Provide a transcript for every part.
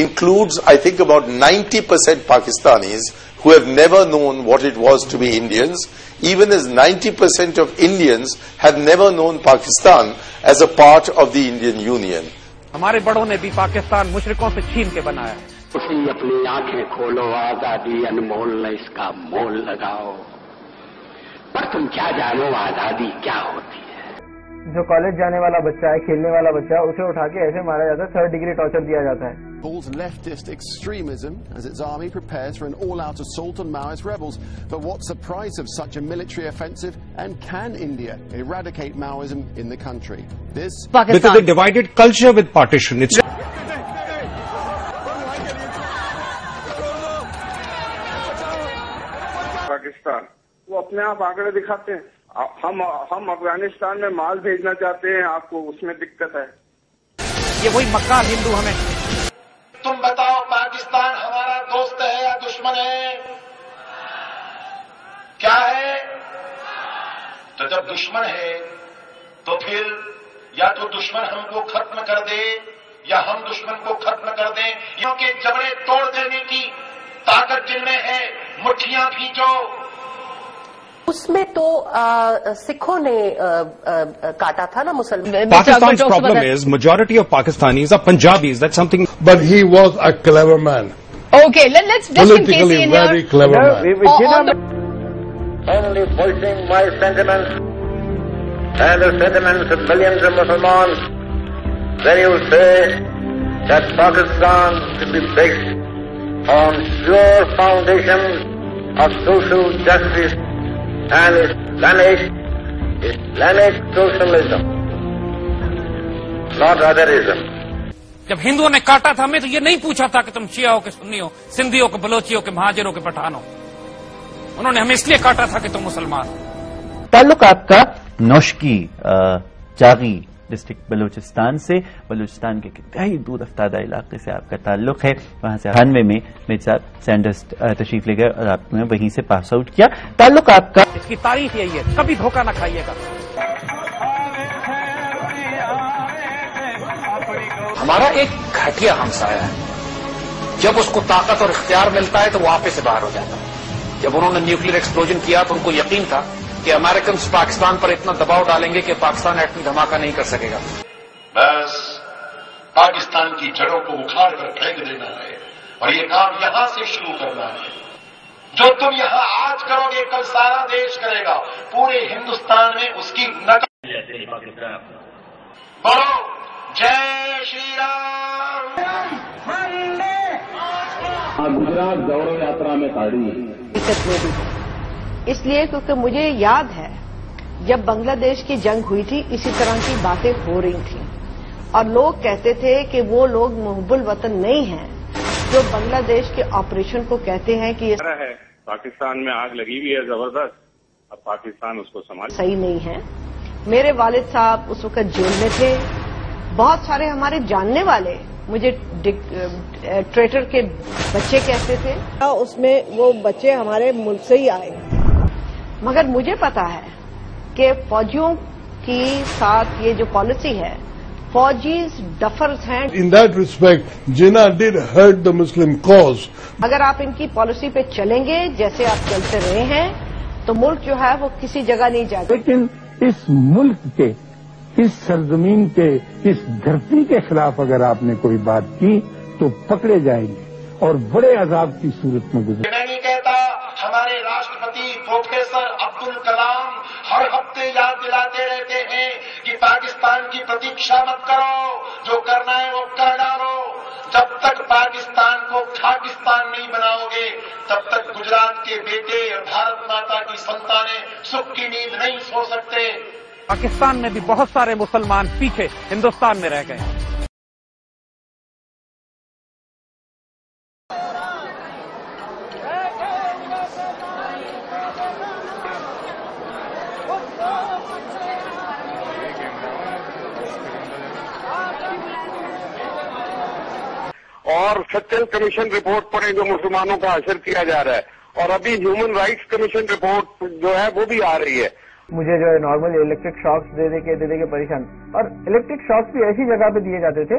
includes, I think, about 90% Pakistanis who have never known what it was to be Indians, even as 90% of Indians have never known Pakistan as a part of the Indian Union. ہمارے بڑوں نے بھی پاکستان مشرقوں سے چھین کے بنایا. اسی اپنی آنکھیں کھولو، آزادی انمول نہ اس کا مول لگاؤ. پر تم کیا جانو آزادی کیا ہوتی ہے؟ جو کالج جانے والا بچہ ہے، کھیلنے والا بچہ ہے، اسے اٹھا کے ایسے مارا جاتا ہے، 3rd ڈگری ٹارچر دیا جاتا ہے. Calls leftist extremism as its army prepares for an all-out assault on Maoist rebels. But what's the price of such a military offensive, and can India eradicate Maoism in the country? This because they divided culture with partition. It's Pakistan وہ اپنے آپ آنکڑے دکھاتے ہیں. ہم افغانستان میں مال بھیجنا چاہتے ہیں، آپ کو اس میں دقت ہے. یہ وہی مکار ہندو ہمیں. تم بتاؤ پاکستان ہمارا دوست ہے یا دشمن ہے؟ کیا ہے؟ تو جب دشمن ہے تو پھر یا تو دشمن ہم کو ختم کر دے یا ہم دشمن کو ختم کر دیں. کیونکہ جبڑے توڑ دینے کی طاقت جن میں ہے، مٹھیاں کھینچو. اس میں تو سکھوں نے کاٹا تھا نا مسلمان. Pakistan's problem is majority of Pakistanis are Punjabis. That's something. But he was a clever man. Okay, let's just in case politically very clever man. Only voicing my sentiments and the sentiments of millions of Muslims, then you say that Pakistan should be based on pure foundations of social justice and Islamic socialism, not otherism. جب ہندوؤں نے کاٹا تھا، ہمیں تو یہ نہیں پوچھا تھا کہ تم شیعہ ہو کہ سنی ہو، سندھی ہو کہ بلوچی ہو کہ مہاجر ہو کہ پٹھان ہو. انہوں نے ہمیں اس لیے کاٹا تھا کہ تم مسلمان. تعلق آپ کا نوشکی جاغی ڈسٹرکٹ بلوچستان سے، بلوچستان کے انتہائی دور افتادہ علاقے سے آپ کا تعلق ہے. وہاں سے 98 میں میرے ساتھ سینڈرز تشریف لے گئے اور آپ نے وہیں سے پاس آؤٹ کیا. تعلق آپ کا، اس کی تاریخ یہی ہے، کبھی دھوکہ نہ کھائیے گا. ہمارا ایک گھٹیا ہمسایہ ہے، جب اس کو طاقت اور اختیار ملتا ہے تو وہ آپے سے باہر ہو جاتا ہے. جب انہوں نے نیوکلیر ایکسپلوژن کیا تو ان کو یقین تھا کہ امریکنز پاکستان پر اتنا دباؤ ڈالیں گے کہ پاکستان ایٹمی دھماکہ نہیں کر سکے گا. بس پاکستان کی جڑوں کو اکھاڑ کر پھینک دینا ہے، اور یہ کام یہاں سے شروع کرنا ہے. جو تم یہاں آج کرو گے کل سارا دیش کرے گا. پورے ہندوستان میں اس کی نقل. بولو جے شری رام. گجرات گورو یاترا میں تاڑی اس لیے کیونکہ مجھے یاد ہے جب بنگلہ دیش کی جنگ ہوئی تھی، اسی طرح کی باتیں ہو رہی تھیں، اور لوگ کہتے تھے کہ وہ لوگ محب الوطن نہیں ہیں جو بنگلہ دیش کے آپریشن کو کہتے ہیں کہ یہ ہے پاکستان میں آگ لگی ہوئی ہے زبردست، اب پاکستان اس کو سنبھال صحیح نہیں ہے. میرے والد صاحب اس وقت جیل میں تھے. بہت سارے ہمارے جاننے والے مجھے ٹریٹر کے بچے کہتے تھے. اس میں وہ بچے ہمارے ملک سے ہی آئے، مگر مجھے پتا ہے کہ فوجیوں کی ساتھ یہ جو پالیسی ہے، فوجیز ڈفرز ہیں. In that respect, Jinnah did hurt the Muslim cause. اگر آپ ان کی پالیسی پہ چلیں گے جیسے آپ چلتے رہے ہیں تو ملک جو ہے وہ کسی جگہ نہیں جائے گا. لیکن اس ملک کے، اس سرزمین کے، اس دھرتی کے خلاف اگر آپ نے کوئی بات کی تو پکڑے جائیں گے اور بڑے عذاب کی صورت میں گزرے. میں نہیں کہتا، ہمارے راشٹرپتی پروفیسر عبدالکلام ہر ہفتے یاد دلاتے رہتے ہیں کہ پاکستان کی پرتیکشا مت کرو، جو کرنا ہے وہ کر ڈالو. جب تک پاکستان کو خاکستان نہیں بناؤ گے تب تک گجرات کے بیٹے اور بھارت ماتا کی سنتانیں سکھ کی نیند نہیں سو سکتے. پاکستان میں بھی بہت سارے مسلمان پیچھے ہندوستان میں رہ گئے. اور سچن کمیشن رپورٹ پر جو مسلمانوں کا اثر کیا جا رہا ہے، اور ابھی ہیومن رائٹس کمیشن رپورٹ جو ہے وہ بھی آ رہی ہے. مجھے جو ہے نارمل الیکٹرک شاکس دے دے کے پریشان، اور الیکٹرک شاکس بھی ایسی جگہ پہ دیے جاتے تھے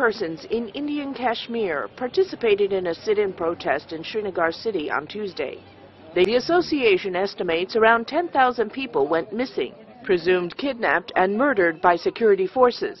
Persons in Indian Kashmir participated in a sit-in protest in Srinagar city on Tuesday. The association estimates around 10,000 people went missing, presumed kidnapped and murdered by security forces.